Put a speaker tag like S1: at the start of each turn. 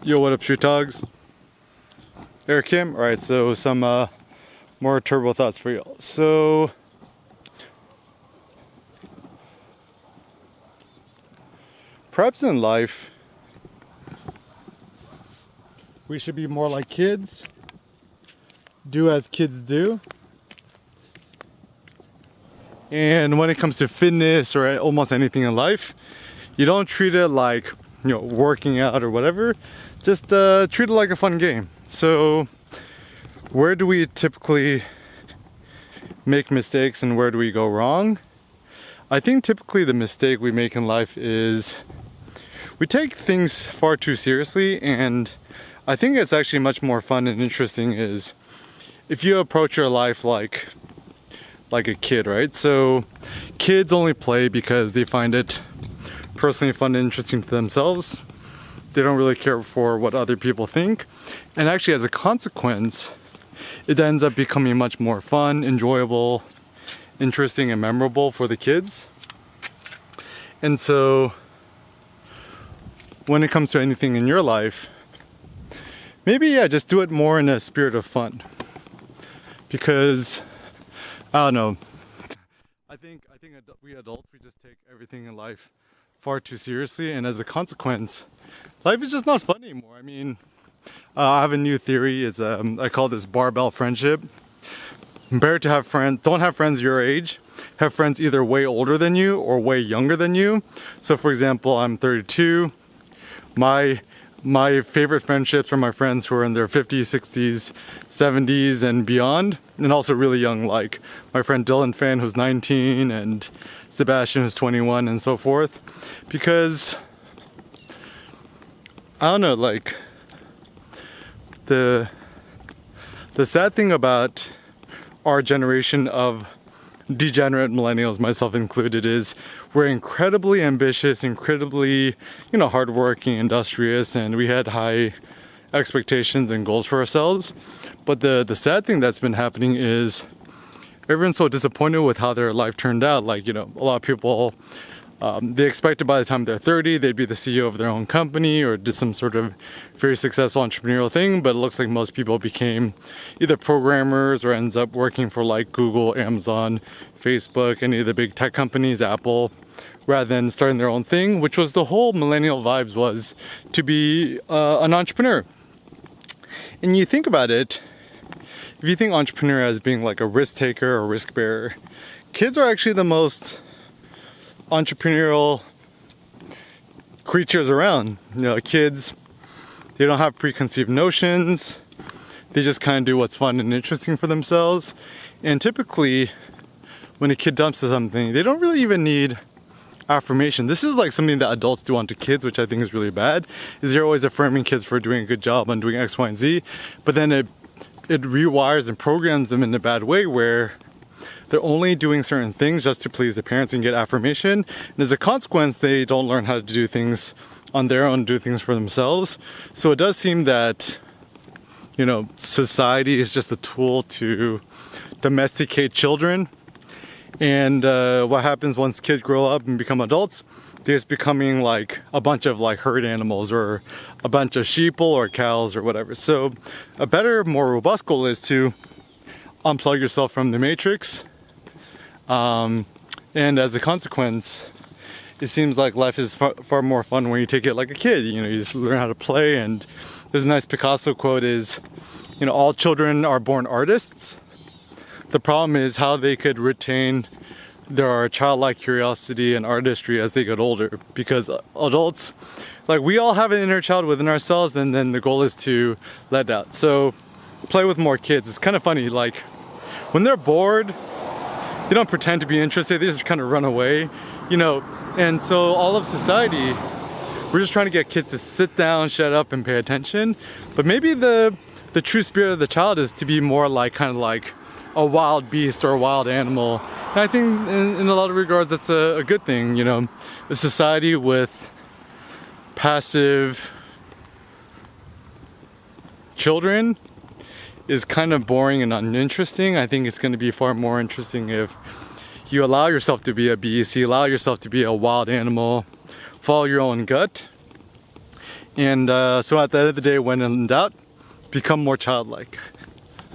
S1: Yo, what up, Street Dogs? Eric Kim. Alright, so some more turbo thoughts for y'all. So, perhaps in life, we should be more like kids, do as kids do. And when it comes to fitness or almost anything in life, you don't treat it like, working out or whatever. Just treat it like a fun game. So where do we typically make mistakes and where do we go wrong? I think typically the mistake we make in life is we take things far too seriously, and I think it's actually much more fun and interesting is if you approach your life like a kid, right? So kids only play because they find it personally fun and interesting to themselves. They don't really care for what other people think. And actually, as a consequence, it ends up becoming much more fun, enjoyable, interesting, and memorable for the kids. And so when it comes to anything in your life, maybe just do it more in a spirit of fun. Because I don't know. I think we adults, we just take everything in life far too seriously, and as a consequence, life is just not fun anymore. I mean, I have a new theory. Is I call this barbell friendship. Better to have friends. Don't have friends your age. Have friends either way older than you or way younger than you. So, for example, I'm 32. My favorite friendships are my friends who are in their 50s, 60s, 70s, and beyond, and also really young, like my friend Dylan Fan, who's 19, and Sebastian, who's 21, and so forth. Because I don't know, like the sad thing about our generation of degenerate millennials, myself included, is we're incredibly ambitious, incredibly, hardworking, industrious, and we had high expectations and goals for ourselves. But the sad thing that's been happening is everyone's so disappointed with how their life turned out. Like, a lot of people, they expected by the time they're 30, they'd be the CEO of their own company or did some sort of very successful entrepreneurial thing. But it looks like most people became either programmers or ends up working for like Google, Amazon, Facebook, any of the big tech companies, Apple, rather than starting their own thing, which was the whole millennial vibes, was to be an entrepreneur. And you think about it, if you think entrepreneur as being like a risk taker or risk bearer, kids are actually the most entrepreneurial creatures around. Kids, they don't have preconceived notions. They just kind of do what's fun and interesting for themselves. And typically, when a kid dumps to something, they don't really even need affirmation. This is like something that adults do onto kids, which I think is really bad, is they're always affirming kids for doing a good job on doing X, Y, and Z. But then it rewires and programs them in a bad way where they're only doing certain things just to please their parents and get affirmation. And as a consequence, they don't learn how to do things on their own, do things for themselves. So it does seem that, society is just a tool to domesticate children. And what happens once kids grow up and become adults, they're just becoming like a bunch of like herd animals or a bunch of sheeple or cows or whatever. So a better, more robust goal is to unplug yourself from the matrix. And as a consequence, it seems like life is far more fun when you take it like a kid. You just learn how to play. And there's a nice Picasso quote is, all children are born artists. The problem is how they could retain their childlike curiosity and artistry as they get older. Because adults, like, we all have an inner child within ourselves, and then the goal is to let it out. So play with more kids. It's kind of funny, like when they're bored, they don't pretend to be interested, they just kind of run away, and so all of society, we're just trying to get kids to sit down, shut up, and pay attention. But maybe the true spirit of the child is to be more like, kind of like a wild beast or a wild animal. And I think in a lot of regards that's a good thing. A society with passive children is kind of boring and uninteresting. I think it's going to be far more interesting if you allow yourself to be a beast, you allow yourself to be a wild animal, follow your own gut, And so at the end of the day, when in doubt, become more childlike.